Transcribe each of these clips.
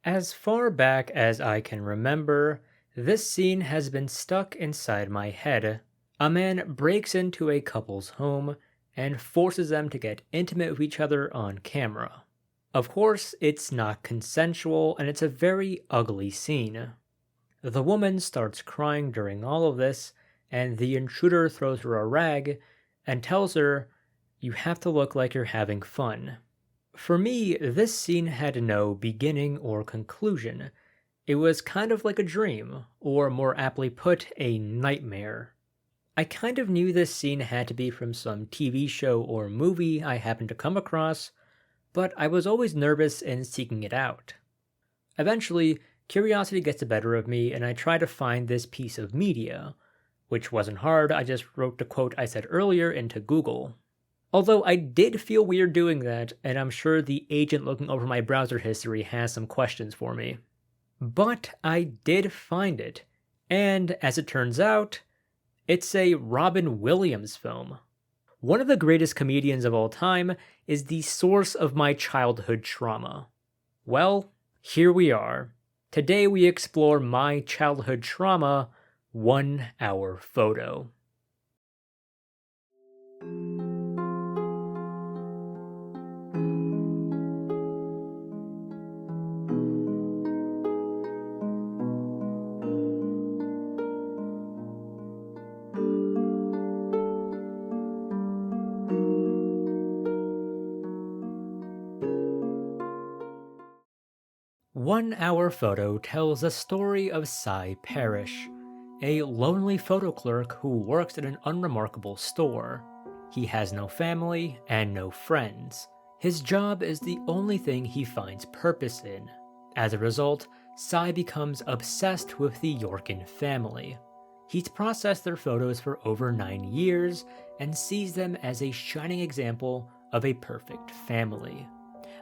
As far back as I can remember, this scene has been stuck inside my head. A man breaks into a couple's home and forces them to get intimate with each other on camera. Of course, it's not consensual and it's a very ugly scene. The woman starts crying during all of this, and the intruder throws her a rag and tells her, "You have to look like you're having fun." For me, this scene had no beginning or conclusion. It was kind of like a dream, or more aptly put, a nightmare. I kind of knew this scene had to be from some TV show or movie I happened to come across, but I was always nervous in seeking it out. Eventually, curiosity gets the better of me and I try to find this piece of media, which wasn't hard. I just wrote the quote I said earlier into Google. Although I did feel weird doing that, and I'm sure the agent looking over my browser history has some questions for me. But I did find it, and as it turns out, it's a Robin Williams film. One of the greatest comedians of all time is the source of my childhood trauma. Well, here we are. Today we explore my childhood trauma, 1 Hour Photo. One Hour Photo tells the story of Sy Parrish, a lonely photo clerk who works at an unremarkable store. He has no family and no friends. His job is the only thing he finds purpose in. As a result, Sy becomes obsessed with the Yorkin family. He's processed their photos for over 9 years and sees them as a shining example of a perfect family.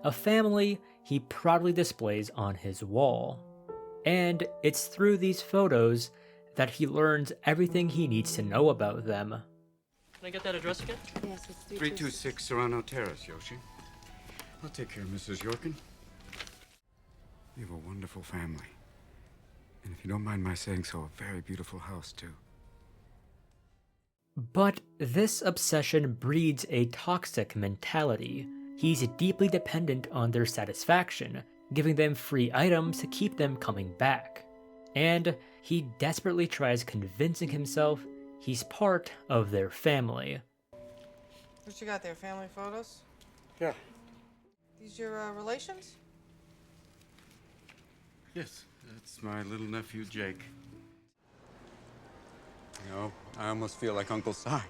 A family he proudly displays on his wall. And it's through these photos that he learns everything he needs to know about them. Can I get that address again? Yes, it's 326 Serrano Terrace, Yoshi. I'll take care of Mrs. Yorkin. You have a wonderful family. And if you don't mind my saying so, a very beautiful house, too. But this obsession breeds a toxic mentality. He's deeply dependent on their satisfaction, giving them free items to keep them coming back. And he desperately tries convincing himself he's part of their family. What you got there, family photos? Yeah. These your relations? Yes, that's my little nephew, Jake. You know, I almost feel like Uncle Sy.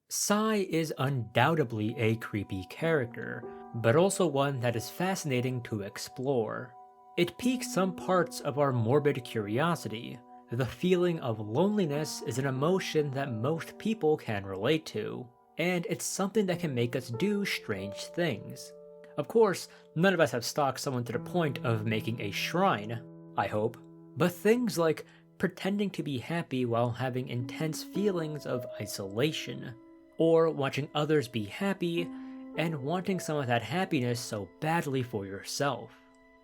Sy is undoubtedly a creepy character, but also one that is fascinating to explore. It piques some parts of our morbid curiosity. The feeling of loneliness is an emotion that most people can relate to, and it's something that can make us do strange things. Of course, none of us have stalked someone to the point of making a shrine, I hope, but things like pretending to be happy while having intense feelings of isolation, or watching others be happy and wanting some of that happiness so badly for yourself.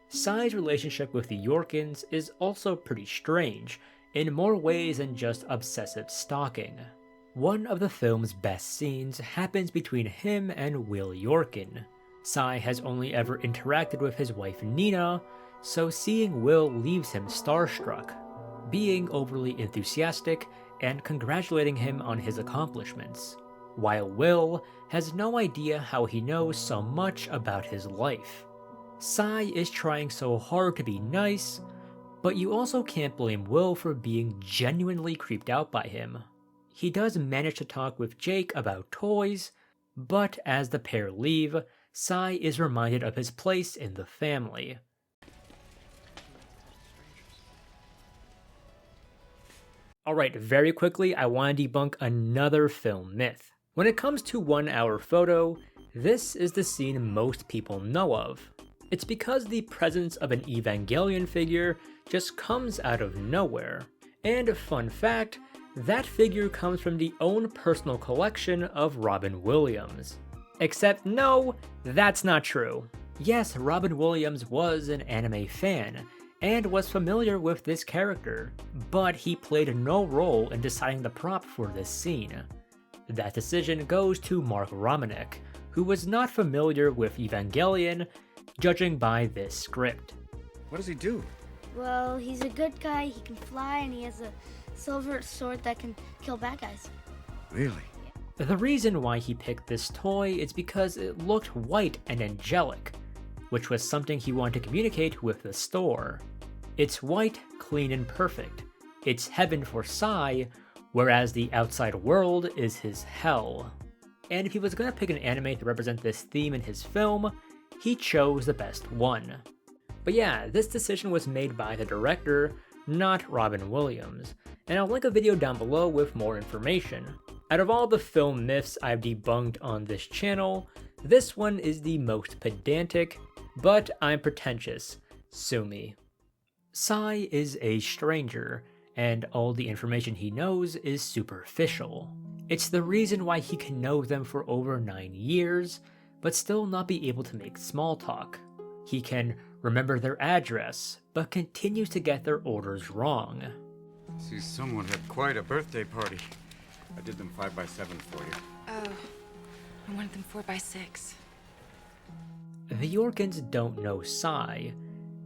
Sy's relationship with the Yorkins is also pretty strange, in more ways than just obsessive stalking. One of the film's best scenes happens between him and Will Yorkin. Sy has only ever interacted with his wife Nina, so seeing Will leaves him starstruck, being overly enthusiastic and congratulating him on his accomplishments, while Will has no idea how he knows so much about his life. Sy is trying so hard to be nice, but you also can't blame Will for being genuinely creeped out by him. He does manage to talk with Jake about toys, but as the pair leave, Sy is reminded of his place in the family. Alright, very quickly, I want to debunk another film myth. When it comes to 1 Hour Photo, this is the scene most people know of. It's because the presence of an Evangelion figure just comes out of nowhere. And fun fact, that figure comes from the own personal collection of Robin Williams. Except no, that's not true. Yes, Robin Williams was an anime fan, and was familiar with this character, but he played no role in deciding the prop for this scene. That decision goes to Mark Romanek, who was not familiar with Evangelion, judging by this script. What does he do? Well, he's a good guy, he can fly, and he has a silver sword that can kill bad guys. Really? The reason why he picked this toy is because it looked white and angelic, which was something he wanted to communicate with the store. It's white, clean, and perfect. It's heaven for Sy, whereas the outside world is his hell. And if he was going to pick an anime to represent this theme in his film, he chose the best one. But yeah, this decision was made by the director, not Robin Williams, and I'll link a video down below with more information. Out of all the film myths I've debunked on this channel, this one is the most pedantic, but I'm pretentious, sue me. Sy is a stranger, and all the information he knows is superficial. It's the reason why he can know them for over 9 years, but still not be able to make small talk. He can remember their address, but continues to get their orders wrong. See, someone had quite a birthday party. I did them 5x7 for you. Oh, I wanted them 4x6. The Yorkins don't know Sy,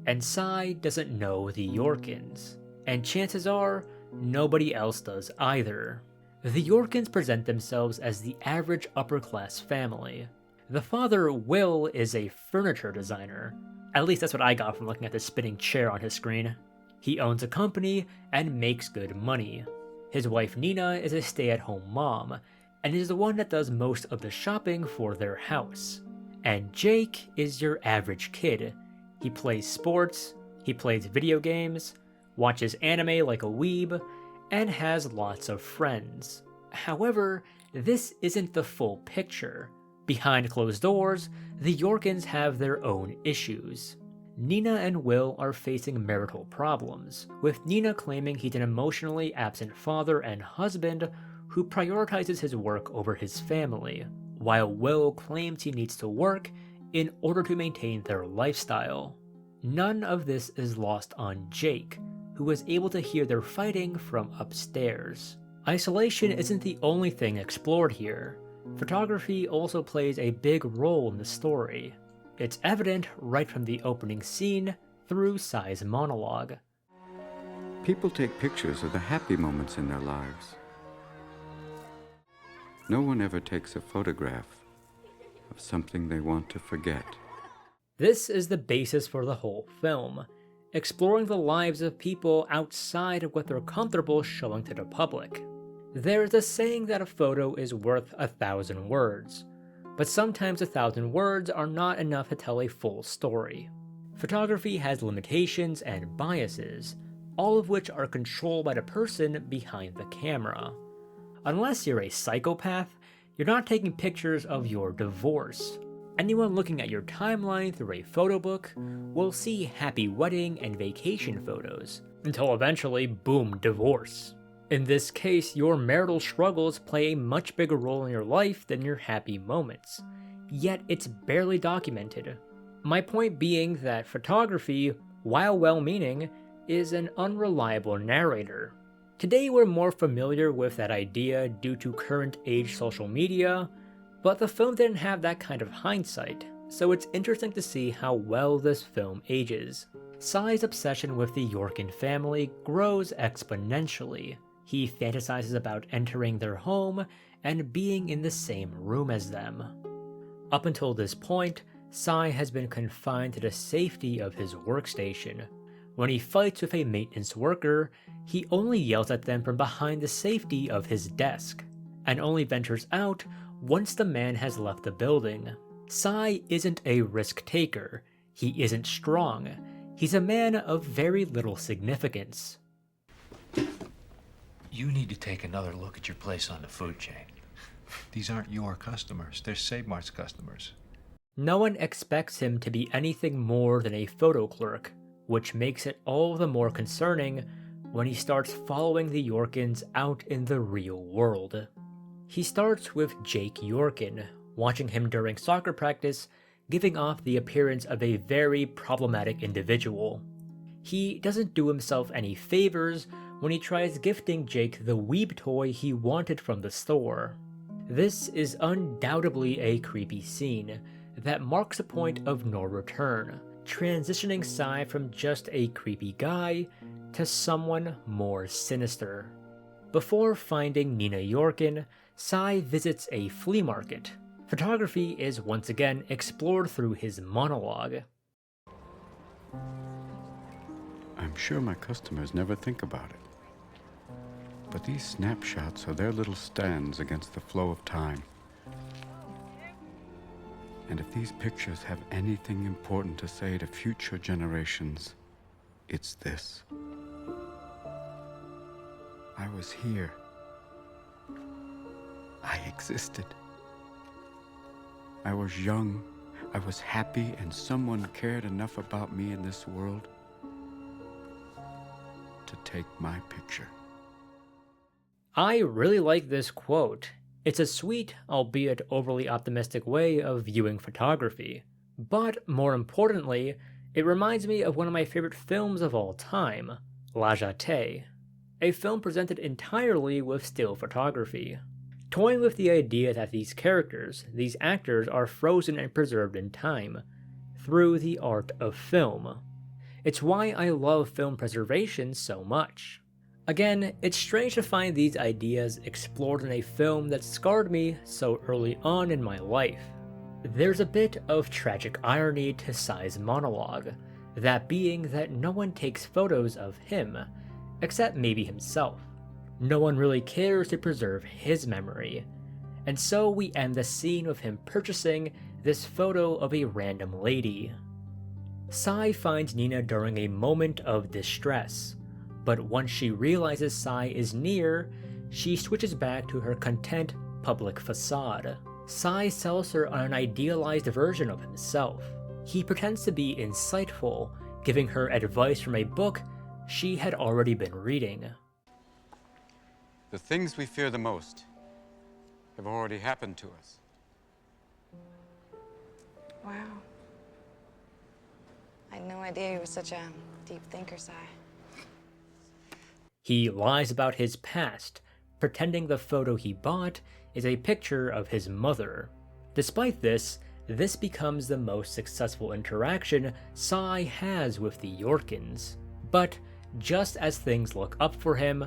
and Sy doesn't know the Yorkins, and chances are, nobody else does either. The Yorkins present themselves as the average upper-class family. The father, Will, is a furniture designer. At least that's what I got from looking at the spinning chair on his screen. He owns a company and makes good money. His wife Nina is a stay-at-home mom, and is the one that does most of the shopping for their house. And Jake is your average kid. He plays sports, he plays video games, watches anime like a weeb, and has lots of friends. However, this isn't the full picture. Behind closed doors, the Yorkins have their own issues. Nina and Will are facing marital problems, with Nina claiming he's an emotionally absent father and husband who prioritizes his work over his family, while Will claims he needs to work in order to maintain their lifestyle. None of this is lost on Jake, who was able to hear their fighting from upstairs. Isolation isn't the only thing explored here. Photography also plays a big role in the story. It's evident right from the opening scene through Sy's monologue. People take pictures of the happy moments in their lives. No one ever takes a photograph of something they want to forget. This is the basis for the whole film, exploring the lives of people outside of what they're comfortable showing to the public. There's a saying that a photo is worth 1,000 words, but sometimes 1,000 words are not enough to tell a full story. Photography has limitations and biases, all of which are controlled by the person behind the camera. Unless you're a psychopath, you're not taking pictures of your divorce. Anyone looking at your timeline through a photo book will see happy wedding and vacation photos, until eventually, boom, divorce. In this case, your marital struggles play a much bigger role in your life than your happy moments, yet it's barely documented. My point being that photography, while well-meaning, is an unreliable narrator. Today we're more familiar with that idea due to current age social media, but the film didn't have that kind of hindsight, so it's interesting to see how well this film ages. Sy's obsession with the Yorkin family grows exponentially. He fantasizes about entering their home and being in the same room as them. Up until this point, Sy has been confined to the safety of his workstation. When he fights with a maintenance worker, he only yells at them from behind the safety of his desk, and only ventures out once the man has left the building. Sy isn't a risk-taker. He isn't strong. He's a man of very little significance. You need to take another look at your place on the food chain. These aren't your customers, they're Save Mart's customers. No one expects him to be anything more than a photo clerk, which makes it all the more concerning when he starts following the Yorkins out in the real world. He starts with Jake Yorkin, watching him during soccer practice, giving off the appearance of a very problematic individual. He doesn't do himself any favors when he tries gifting Jake the weeb toy he wanted from the store. This is undoubtedly a creepy scene that marks a point of no return, transitioning Sy from just a creepy guy to someone more sinister. Before finding Nina Yorkin, Sy visits a flea market. Photography is once again explored through his monologue. I'm sure my customers never think about it. But these snapshots are their little stands against the flow of time. And if these pictures have anything important to say to future generations, it's this. I was here. I existed. I was young, I was happy, and someone cared enough about me in this world to take my picture. I really like this quote. It's a sweet, albeit overly optimistic way of viewing photography. But more importantly, it reminds me of one of my favorite films of all time, La Jetée, a film presented entirely with still photography, toying with the idea that these characters, these actors, are frozen and preserved in time through the art of film. It's why I love film preservation so much. Again, it's strange to find these ideas explored in a film that scarred me so early on in my life. There's a bit of tragic irony to Sy's monologue, that being that no one takes photos of him, except maybe himself. No one really cares to preserve his memory, and so we end the scene with him purchasing this photo of a random lady. Sy finds Nina during a moment of distress, but once she realizes Sy is near, she switches back to her content public facade. Sy sells her on an idealized version of himself. He pretends to be insightful, giving her advice from a book she had already been reading. The things we fear the most have already happened to us. Wow. I had no idea you were such a deep thinker, Sy. He lies about his past, pretending the photo he bought is a picture of his mother. Despite this becomes the most successful interaction Sy has with the Yorkins. But just as things look up for him,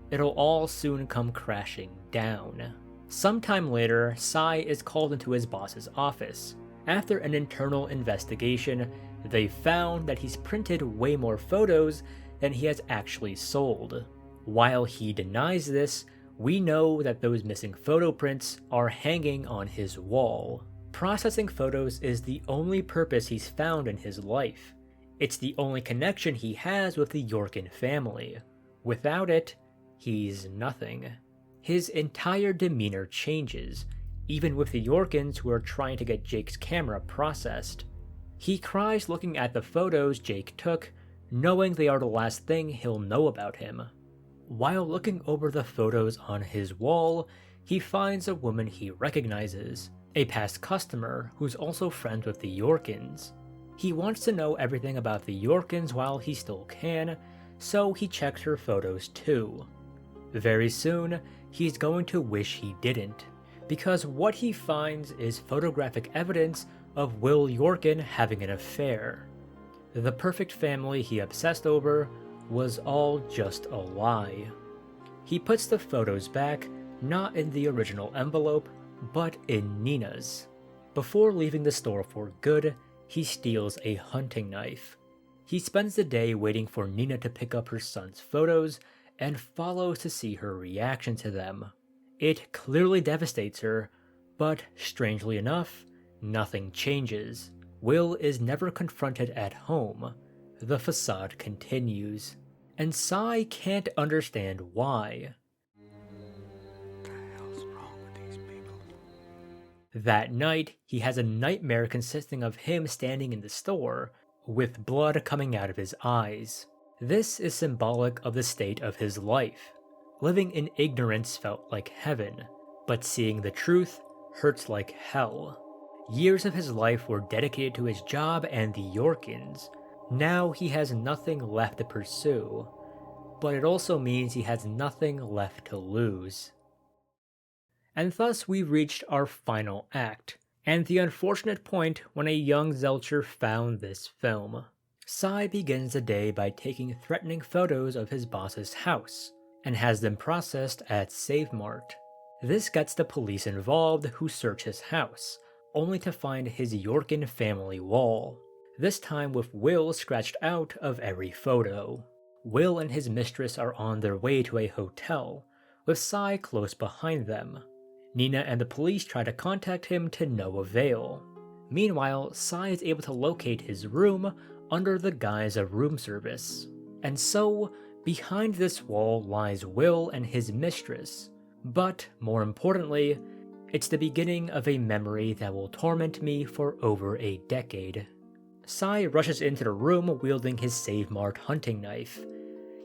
it'll all soon come crashing down. Sometime later, Sy is called into his boss's office. After an internal investigation, they found that he's printed way more photos than he has actually sold. While he denies this, we know that those missing photo prints are hanging on his wall. Processing photos is the only purpose he's found in his life. It's the only connection he has with the Yorkin family. Without it, he's nothing. His entire demeanor changes, even with the Yorkins who are trying to get Jake's camera processed. He cries looking at the photos Jake took, knowing they are the last thing he'll know about him. While looking over the photos on his wall, he finds a woman he recognizes, a past customer who's also friends with the Yorkins. He wants to know everything about the Yorkins while he still can, so he checks her photos too. Very soon, he's going to wish he didn't, because what he finds is photographic evidence of Will Yorkin having an affair. The perfect family he obsessed over was all just a lie. He puts the photos back, not in the original envelope, but in Nina's. Before leaving the store for good, he steals a hunting knife. He spends the day waiting for Nina to pick up her son's photos and follows to see her reaction to them. It clearly devastates her, but strangely enough, nothing changes. Will is never confronted at home. The facade continues, and Sy can't understand why. What the hell's wrong with these people? That night, he has a nightmare consisting of him standing in the store, with blood coming out of his eyes. This is symbolic of the state of his life. Living in ignorance felt like heaven, but seeing the truth hurts like hell. Years of his life were dedicated to his job and the Yorkins. Now he has nothing left to pursue, but it also means he has nothing left to lose. And thus we've reached our final act, and the unfortunate point when a young Zelcher found this film. Sy begins the day by taking threatening photos of his boss's house, and has them processed at Save Mart. This gets the police involved, who search his house, only to find his Yorkin family wall, this time with Will scratched out of every photo. Will and his mistress are on their way to a hotel, with Sy close behind them. Nina and the police try to contact him to no avail. Meanwhile, Sy is able to locate his room under the guise of room service. And so, behind this wall lies Will and his mistress. But, more importantly, it's the beginning of a memory that will torment me for over a decade. Sy rushes into the room wielding his Save Mart hunting knife.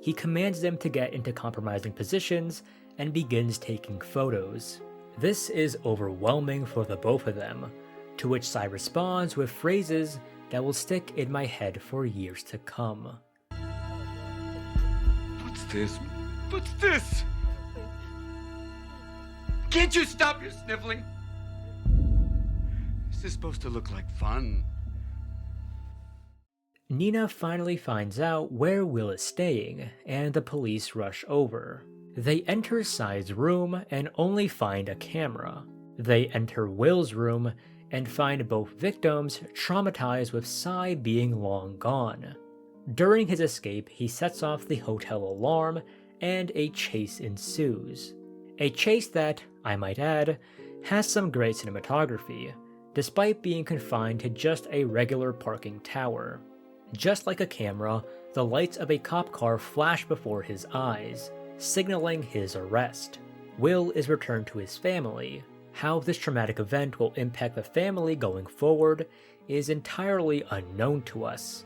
He commands them to get into compromising positions and begins taking photos. This is overwhelming for the both of them, to which Sy responds with phrases that will stick in my head for years to come. What's this? What's this? Can't you stop your sniffling? This is supposed to look like fun. Nina finally finds out where Will is staying, and the police rush over. They enter Sy's room and only find a camera. They enter Will's room and find both victims traumatized with Sy being long gone. During his escape, he sets off the hotel alarm and a chase ensues. A chase that, I might add, has some great cinematography, despite being confined to just a regular parking tower. Just like a camera, the lights of a cop car flash before his eyes, signaling his arrest. Will is returned to his family. How this traumatic event will impact the family going forward is entirely unknown to us.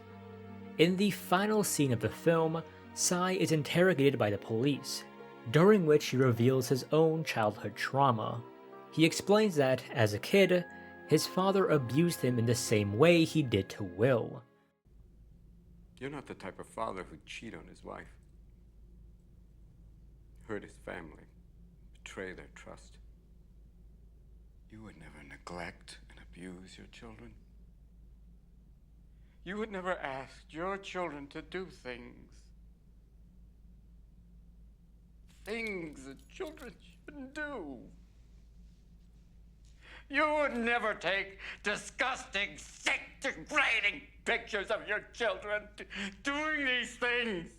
In the final scene of the film, Sy is interrogated by the police, during which he reveals his own childhood trauma. He explains that, as a kid, his father abused him in the same way he did to Will. You're not the type of father who'd cheat on his wife, hurt his family, betray their trust. You would never neglect and abuse your children. You would never ask your children to do things that children shouldn't do. You would never take disgusting, sick, degrading pictures of your children doing these things.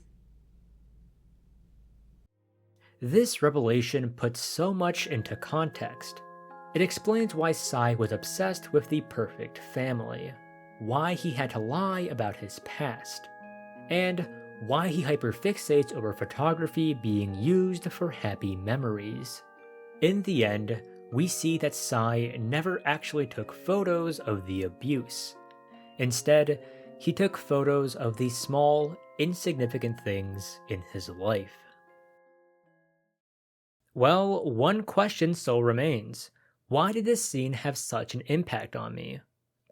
This revelation puts so much into context. It explains why Sy was obsessed with the perfect family, why he had to lie about his past, and why he hyperfixates over photography being used for happy memories. In the end, we see that Sy never actually took photos of the abuse. Instead, he took photos of the small, insignificant things in his life. Well, one question still remains. Why did this scene have such an impact on me?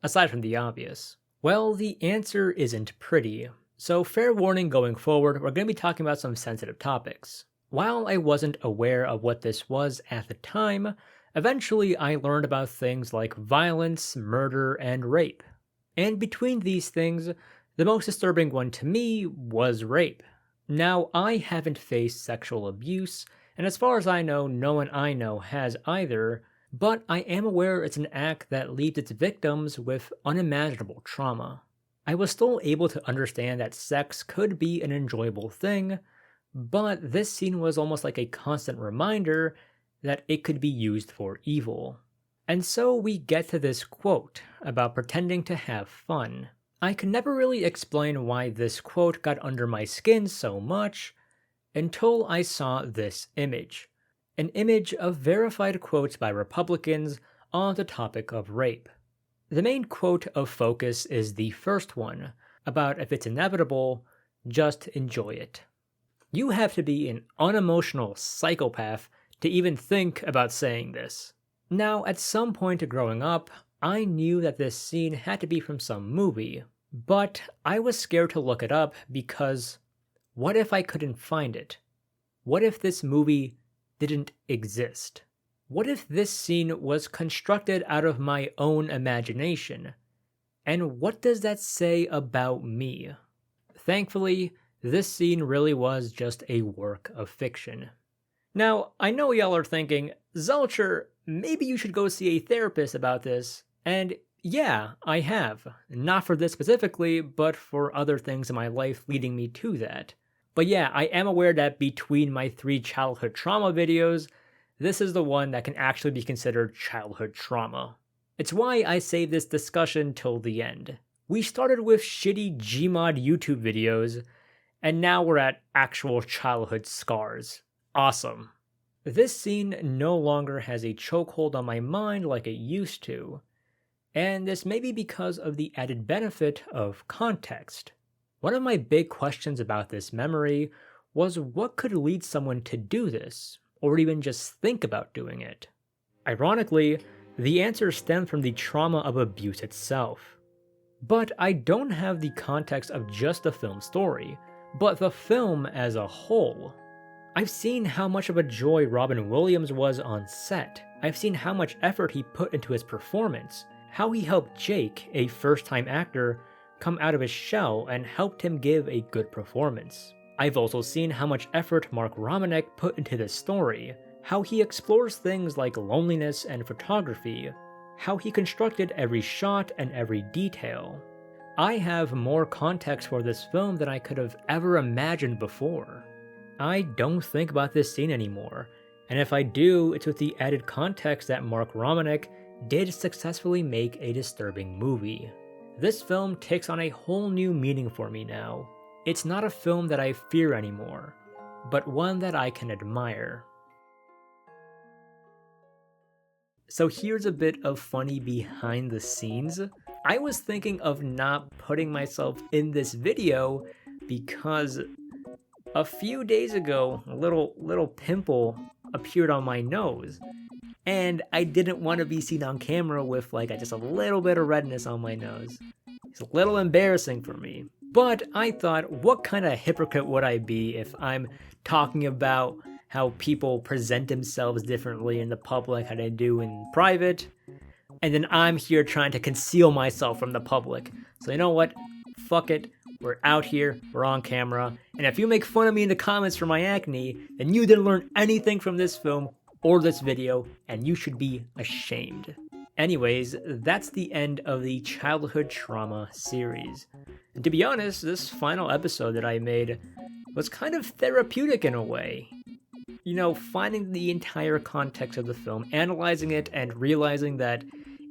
Aside from the obvious. Well, the answer isn't pretty. So fair warning going forward, we're going to be talking about some sensitive topics. While I wasn't aware of what this was at the time, eventually I learned about things like violence, murder, and rape. And between these things, the most disturbing one to me was rape. Now, I haven't faced sexual abuse, and as far as I know, no one I know has either, but I am aware it's an act that leaves its victims with unimaginable trauma. I was still able to understand that sex could be an enjoyable thing, but this scene was almost like a constant reminder that it could be used for evil. And so we get to this quote about pretending to have fun. I could never really explain why this quote got under my skin so much until I saw this image. An image of verified quotes by Republicans on the topic of rape. The main quote of focus is the first one, about if it's inevitable, just enjoy it. You have to be an unemotional psychopath to even think about saying this. Now, at some point growing up, I knew that this scene had to be from some movie, but I was scared to look it up because what if I couldn't find it? What if this movie didn't exist? What if this scene was constructed out of my own imagination? And what does that say about me? Thankfully, this scene really was just a work of fiction. Now, I know y'all are thinking, Zelcher, maybe you should go see a therapist about this. And yeah, I have. Not for this specifically, but for other things in my life leading me to that. But yeah, I am aware that between my 3 childhood trauma videos, this is the one that can actually be considered childhood trauma. It's why I saved this discussion till the end. We started with shitty Gmod YouTube videos, and now we're at actual childhood scars. Awesome. This scene no longer has a chokehold on my mind like it used to, and this may be because of the added benefit of context. One of my big questions about this memory was what could lead someone to do this, or even just think about doing it. Ironically, the answer stemmed from the trauma of abuse itself. But I don't have the context of just the film story, but the film as a whole. I've seen how much of a joy Robin Williams was on set. I've seen how much effort he put into his performance, how he helped Jake, a first-time actor, come out of his shell and helped him give a good performance. I've also seen how much effort Mark Romanek put into this story, how he explores things like loneliness and photography, how he constructed every shot and every detail. I have more context for this film than I could have ever imagined before. I don't think about this scene anymore, and if I do, it's with the added context that Mark Romanek did successfully make a disturbing movie. This film takes on a whole new meaning for me now. It's not a film that I fear anymore, but one that I can admire. So here's a bit of funny behind the scenes. I was thinking of not putting myself in this video because a few days ago, a little pimple appeared on my nose, and I didn't want to be seen on camera with just a little bit of redness on my nose. It's a little embarrassing for me. But I thought, what kind of hypocrite would I be if I'm talking about how people present themselves differently in the public, how they do in private, and then I'm here trying to conceal myself from the public. So you know what? Fuck it. We're out here, we're on camera, and if you make fun of me in the comments for my acne, then you didn't learn anything from this film or this video, and you should be ashamed. Anyways, that's the end of the childhood trauma series. And to be honest, this final episode that I made was kind of therapeutic in a way. You know, finding the entire context of the film, analyzing it, and realizing that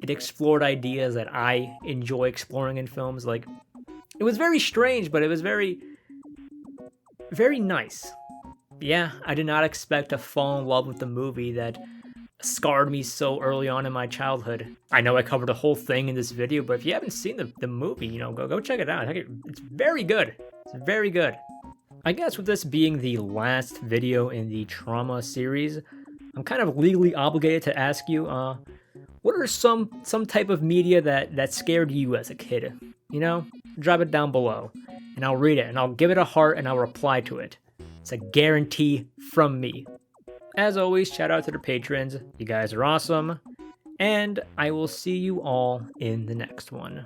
it explored ideas that I enjoy exploring in films. It was very strange, but it was very, very nice. Yeah, I did not expect to fall in love with the movie that scarred me so early on in my childhood. I know I covered the whole thing in this video, but if you haven't seen the movie, go check it out. It's very good. It's very good. I guess with this being the last video in the trauma series, I'm kind of legally obligated to ask you, what are some type of media that scared you as a kid? Drop it down below, and I'll read it, and I'll give it a heart, and I'll reply to it. It's a guarantee from me. As always, shout out to the patrons. You guys are awesome, and I will see you all in the next one.